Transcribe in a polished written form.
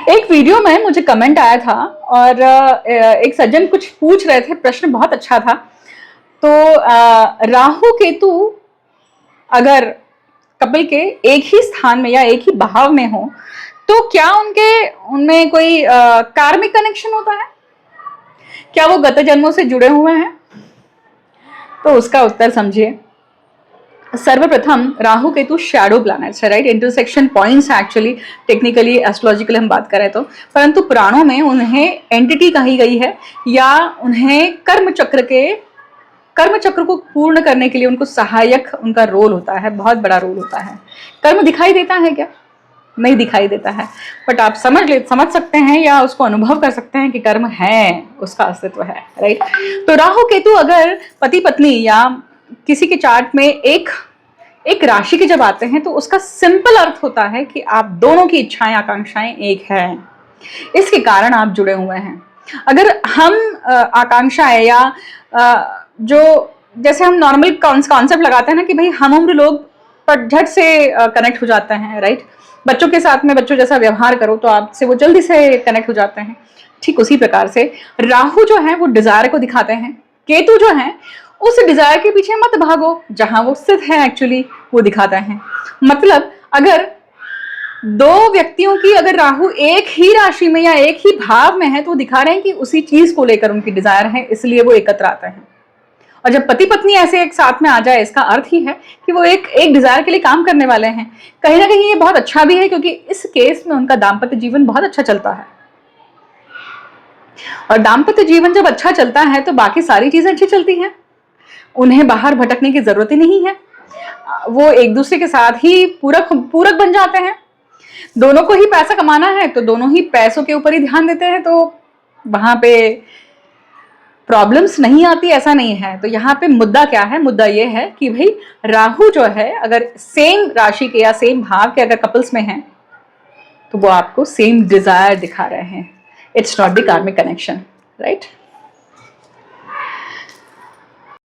एक वीडियो में मुझे कमेंट आया था और एक सज्जन कुछ पूछ रहे थे, प्रश्न बहुत अच्छा था। तो राहु केतु अगर कपिल के एक ही स्थान में या एक ही भाव में हो तो क्या उनमें कोई कार्मिक कनेक्शन होता है? क्या वो गत जन्मों से जुड़े हुए हैं? तो उसका उत्तर समझिए। सर्वप्रथम राहु केतु शैडो प्लैनेट्स है, राइट, इंटरसेक्शन पॉइंट्स है एक्चुअली, टेक्निकली एस्ट्रोलॉजिकली हम बात करें तो, परंतु पुराणों में उन्हें एंटिटी कही गई है या उन्हें कर्म चक्र को पूर्ण करने के लिए उनको सहायक उनका रोल होता है, बहुत बड़ा रोल होता है। कर्म दिखाई देता है क्या? नहीं दिखाई देता है, बट आप समझ सकते हैं या उसको अनुभव कर सकते हैं कि कर्म है, उसका अस्तित्व है, राइट। तो राहु केतु अगर पति पत्नी या किसी के चार्ट में एक राशि के जब आते हैं तो उसका सिंपल अर्थ होता है कि आप दोनों की इच्छाएं आकांक्षाएं एक है, इसके कारण आप जुड़े हुए हैं। अगर हम आकांक्षाएं या जो जैसे हम नॉर्मल कॉन्सेप्ट लगाते हैं ना कि भाई हम उम्र लोग पर झट से कनेक्ट हो जाते हैं, राइट। बच्चों के साथ में बच्चों जैसा व्यवहार करो तो आपसे वो जल्दी से कनेक्ट हो जाते हैं। ठीक उसी प्रकार से राहु जो है वो डिजायर को दिखाते हैं, केतु जो है उस डिजायर के पीछे मत भागो, जहां वो स्थित है एक्चुअली वो दिखाता है। मतलब अगर दो व्यक्तियों की अगर राहु एक ही राशि में या एक ही भाव में है तो दिखा रहे हैं कि उसी चीज को लेकर उनकी डिजायर है, इसलिए वो एकत्र आते हैं। और जब पति पत्नी ऐसे एक साथ में आ जाए, इसका अर्थ ही है कि वो एक डिजायर के लिए काम करने वाले हैं। कहीं ना कहीं ये बहुत अच्छा भी है क्योंकि इस केस में उनका दाम्पत्य जीवन बहुत अच्छा चलता है, और दाम्पत्य जीवन जब अच्छा चलता है तो बाकी सारी चीजें अच्छी चलती हैं, उन्हें बाहर भटकने की जरूरत ही नहीं है, वो एक दूसरे के साथ ही पूरक बन जाते हैं। दोनों को ही पैसा कमाना है तो दोनों ही पैसों के ऊपर ही ध्यान देते हैं, तो वहां पे प्रॉब्लम्स नहीं आती, ऐसा नहीं है। तो यहाँ पे मुद्दा क्या है? मुद्दा ये है कि भाई राहु जो है अगर सेम राशि के या सेम भाव के अगर कपल्स में है तो वो आपको सेम डिजायर दिखा रहे हैं। It's not the karmic connection, right.